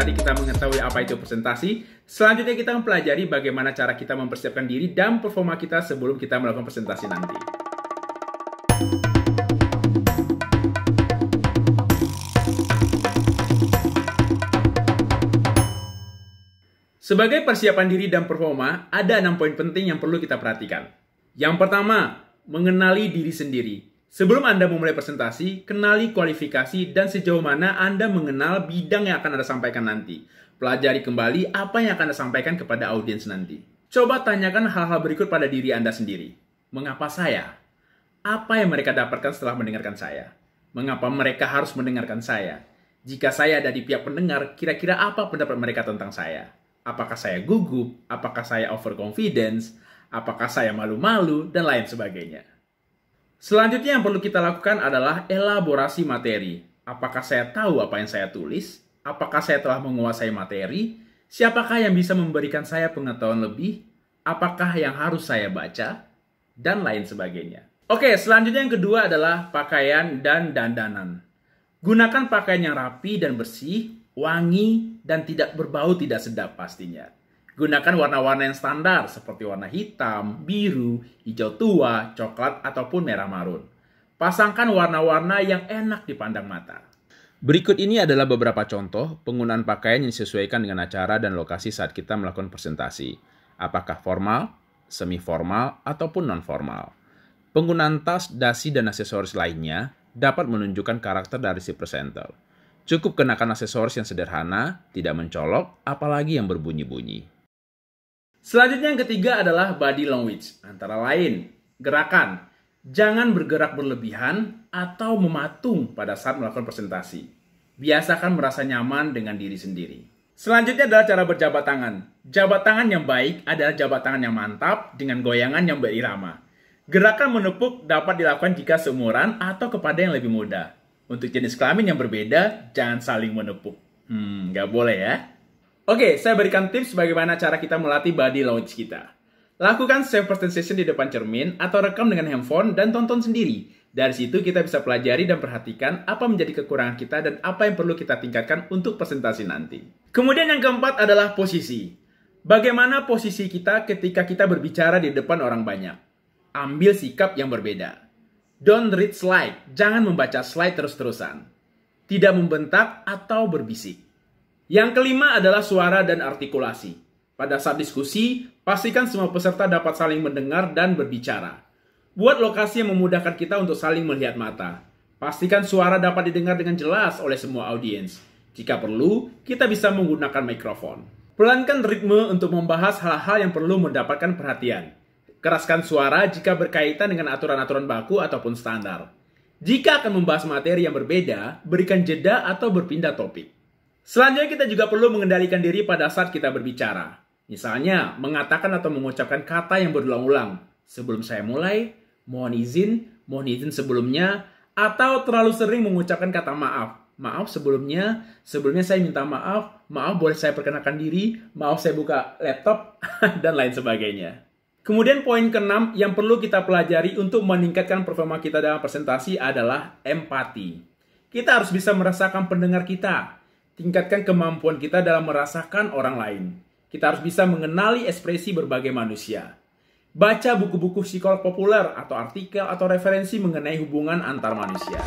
tadi kita mengetahui apa itu presentasi, selanjutnya kita mempelajari bagaimana cara kita mempersiapkan diri dan performa kita sebelum kita melakukan presentasi nanti. Sebagai persiapan diri dan performa, ada 6 poin penting yang perlu kita perhatikan. Yang pertama, mengenali diri sendiri. Sebelum Anda memulai presentasi, kenali kualifikasi dan sejauh mana Anda mengenal bidang yang akan Anda sampaikan nanti. Pelajari kembali apa yang akan Anda sampaikan kepada audiens nanti. Coba tanyakan hal-hal berikut pada diri Anda sendiri. Mengapa saya? Apa yang mereka dapatkan setelah mendengarkan saya? Mengapa mereka harus mendengarkan saya? Jika saya ada di pihak pendengar, kira-kira apa pendapat mereka tentang saya? Apakah saya gugup? Apakah saya overconfidence? Apakah saya malu-malu? Dan lain sebagainya. Selanjutnya yang perlu kita lakukan adalah elaborasi materi. Apakah saya tahu apa yang saya tulis? Apakah saya telah menguasai materi? Siapakah yang bisa memberikan saya pengetahuan lebih? Apakah yang harus saya baca? Dan lain sebagainya. Oke, selanjutnya yang kedua adalah pakaian dan dandanan. Gunakan pakaian yang rapi dan bersih, wangi, dan tidak berbau tidak sedap pastinya. Gunakan warna-warna yang standar seperti warna hitam, biru, hijau tua, coklat, ataupun merah marun. Pasangkan warna-warna yang enak dipandang mata. Berikut ini adalah beberapa contoh penggunaan pakaian yang disesuaikan dengan acara dan lokasi saat kita melakukan presentasi. Apakah formal, semi-formal, ataupun non-formal. Penggunaan tas, dasi, dan aksesoris lainnya dapat menunjukkan karakter dari si presenter. Cukup kenakan aksesoris yang sederhana, tidak mencolok, apalagi yang berbunyi-bunyi. Selanjutnya yang ketiga adalah body language. Antara lain, gerakan. Jangan bergerak berlebihan atau mematung pada saat melakukan presentasi. Biasakan merasa nyaman dengan diri sendiri. Selanjutnya adalah cara berjabat tangan. Jabat tangan yang baik adalah jabat tangan yang mantap dengan goyangan yang berirama. Gerakan menepuk dapat dilakukan jika seumuran atau kepada yang lebih muda. Untuk jenis kelamin yang berbeda, jangan saling menepuk. Nggak boleh ya. Oke, saya berikan tips bagaimana cara kita melatih body language kita. Lakukan self-presentation di depan cermin atau rekam dengan handphone dan tonton sendiri. Dari situ kita bisa pelajari dan perhatikan apa menjadi kekurangan kita dan apa yang perlu kita tingkatkan untuk presentasi nanti. Kemudian yang keempat adalah posisi. Bagaimana posisi kita ketika kita berbicara di depan orang banyak? Ambil sikap yang berbeda. Don't read slide. Jangan membaca slide terus-terusan. Tidak membentak atau berbisik. Yang kelima adalah suara dan artikulasi. Pada saat diskusi, pastikan semua peserta dapat saling mendengar dan berbicara. Buat lokasi yang memudahkan kita untuk saling melihat mata. Pastikan suara dapat didengar dengan jelas oleh semua audiens. Jika perlu, kita bisa menggunakan mikrofon. Pelankan ritme untuk membahas hal-hal yang perlu mendapatkan perhatian. Keraskan suara jika berkaitan dengan aturan-aturan baku ataupun standar. Jika akan membahas materi yang berbeda, berikan jeda atau berpindah topik. Selanjutnya kita juga perlu mengendalikan diri pada saat kita berbicara. Misalnya, mengatakan atau mengucapkan kata yang berulang-ulang. Sebelum saya mulai, mohon izin sebelumnya, atau terlalu sering mengucapkan kata maaf. Maaf sebelumnya saya minta maaf boleh saya perkenalkan diri, maaf saya buka laptop, dan lain sebagainya. Kemudian poin ke-6 yang perlu kita pelajari untuk meningkatkan performa kita dalam presentasi adalah empati. Kita harus bisa merasakan pendengar kita. Tingkatkan kemampuan kita dalam merasakan orang lain. Kita harus bisa mengenali ekspresi berbagai manusia. Baca buku-buku psikolog populer atau artikel atau referensi mengenai hubungan antar manusia.